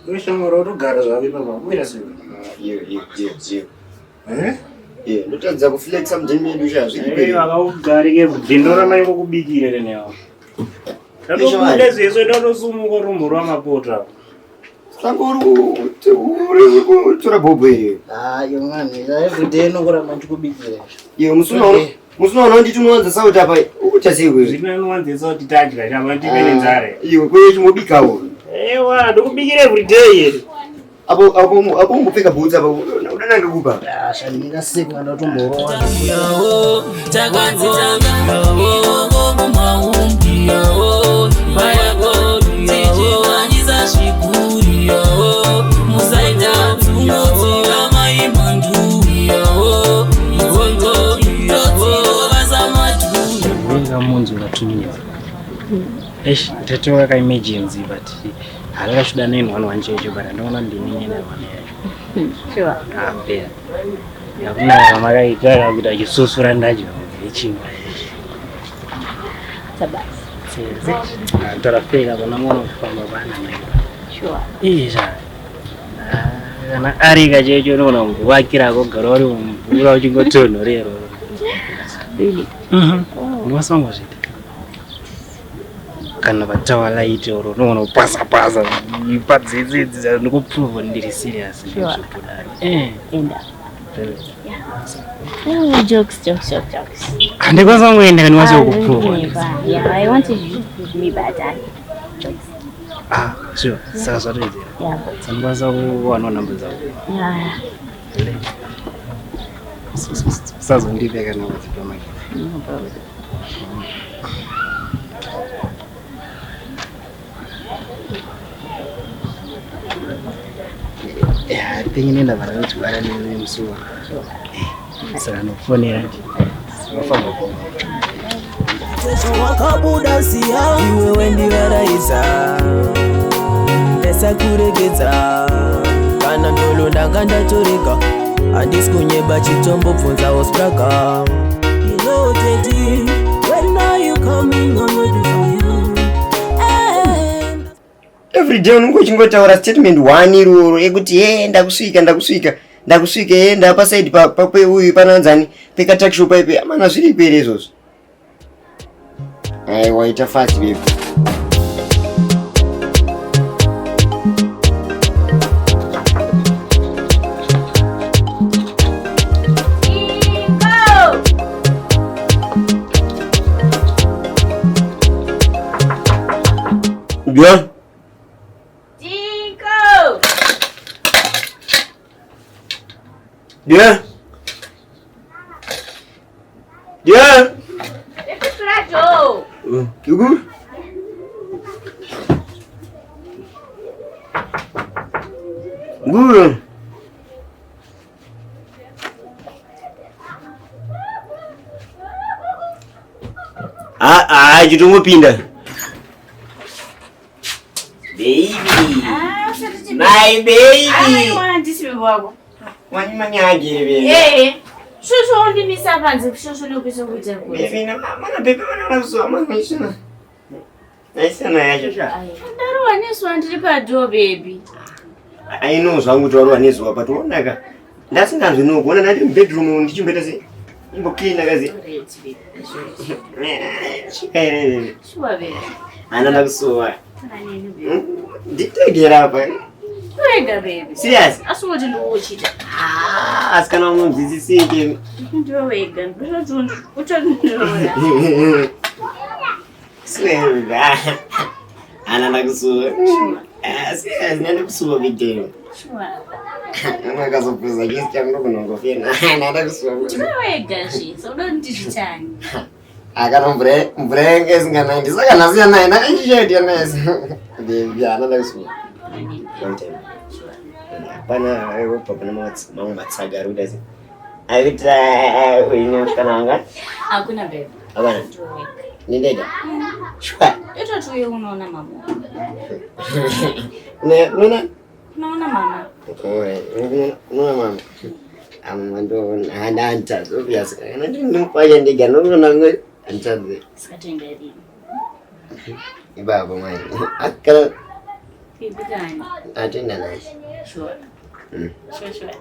Weshamoro gara zvavi baba mwira sei. Ndotadza kuflexa mjembe zviri vakagarike bvindora mai kokubikire newo. Ndakubuda zeso ndosumuka rumbo rwamapota. Tora bobwe. Yomwana, everyday nokuramba ndikubikire. Musuna nditi unowanza sauti apa ukuta sewe. Zvino unowanza kuti tadya chapa ndipene nzare. Kwe chimobikawo. Ewa, ndikubikire everyday. Apo ngopfeka boots apa udananga kupa. Shandinga siku ndotomboroa. Munzu unatumia. Tatoka emergency but harakashuda neni vanhu vanchecho but ndinoona ndinini nevanhu. Sure. Apera. Yakuna makaigara kuti achisusura ndacho echinga. Sabasi. Torafika pana munhu kufamba pana nayo. Sure. Izva. Kana arika checho unoona kuvakira kogara uri mumvura uchingotonhorero. Really? Unosongo zviti. Kana vatawa light oro unoona kupasa ipadzidzi ndikuprove ndiri serious. Enda. Jokes. Andikwanisa kuenda kana wasi kuprove. Yeah, I want you to with me but jokes. Sure. Saka zvatoedzera. Yeah. Sandikwanisa kuwana namba dzako. Yeah. Sazondipe kana wadzipa maki. No problem. Yeah, nenda vara kuti vara nemusuwa. Saka nofonera ndi. Wafamba kwa. Wakabuda siya iwe wendi varaisa. Pesa kuregedza. Kana ndolo ndanga ndatoreka. Andisi kunyeba chitombo bvunza ospraka. Hello Teddy, when are you coming? I'm waiting for you. Every day unongo chingotaura statement 1 iroro ekuti ndakusvika ndapa side pape uyu pananzani peka tax shop ipe amana zviri pere izvozvo. Waita fast baby. Björn. Björn. Yugu. Guru. Chitongopinda. Baby. My baby. Manyage baby. Shusho ndimisa panze shusho nokuso kuita kuti. Baby mana baby mana so mangishina. Naisana yacho sha. Ndaruwa neswa ndiri padoo baby. I know zvangu kuti waruwa nezwa but wonaka. Ndasinganzwi nokuona ndati bedroom ndichimbeta sei. Imbo clean akazi. Shuwa baby. Ananda kusuwa. Nditegera apa. Wega baby. Serious? Asungoti ndochita. Asikana unodzidzisike. Ndiwe wega. Ndinotonda. Utondora. Swear. Ananda kusuwa. Serious nenda kusuwa video. Shuwa. Mwakazopuza kisi changu kunongofena. Ananda kusuwa. Ndiwe wega shi. Sauda ndichitani. Akana mbrenge singana ndisaka nasiya naye nakachishedi yanese. Baby ananda kusuwa. Pana wewe papa na mama matsaga rudazi. Alita wewe kananga? Hakuna baby. Abana. Ni ndega. Shwa. Eto tuwe unaona mama. Nuna? Unaona mama. Nuna mama. Amando anta obvious. Kana ndimupaya ndega nona ngwe antaze. Sikatengeri. ibaba manje. Akala Ibigani. atenda naye. Sure. Sure.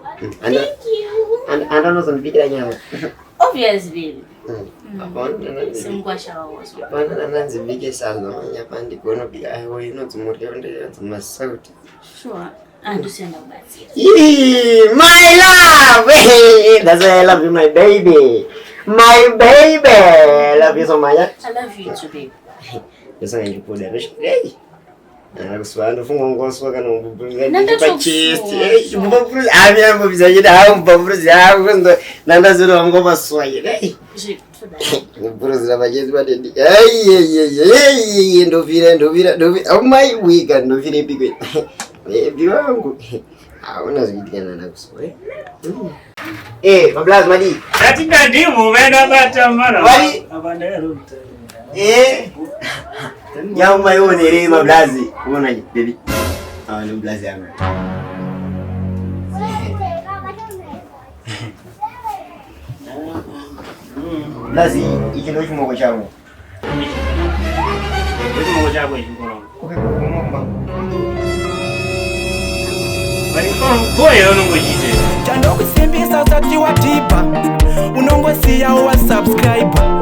Thank you. And I don't know some bigger nyama. Obviously. Simkwasha wazo. Bana nanzi bige salo nyapandi kono biga ayo inodzimurya ndeyadzimasauti. Sure. Understand about it. My love! That's why I love you, my baby. My baby! I love you so much. I love you too, baby. That's why you put that. Hey! I'm swallowing for one go swag and Nanda cheese. I am beside down, Bobras. Nanda Zero go swag. Hey! Bruce Ravages, but hey, Dovira, oh my weekend, no very big. Hauna zingine na kusoi. Mablazi mali. Katika dimu wenda bata mara. Wali. Abandero. Nyama yone ile mablazi. Unaona baby. Ni mablazi yangu. Mablazi ikilo chimo changu. Chimo changu ikolo. Chando kusimbisa usati wa tipa unongwe siya wa subscriber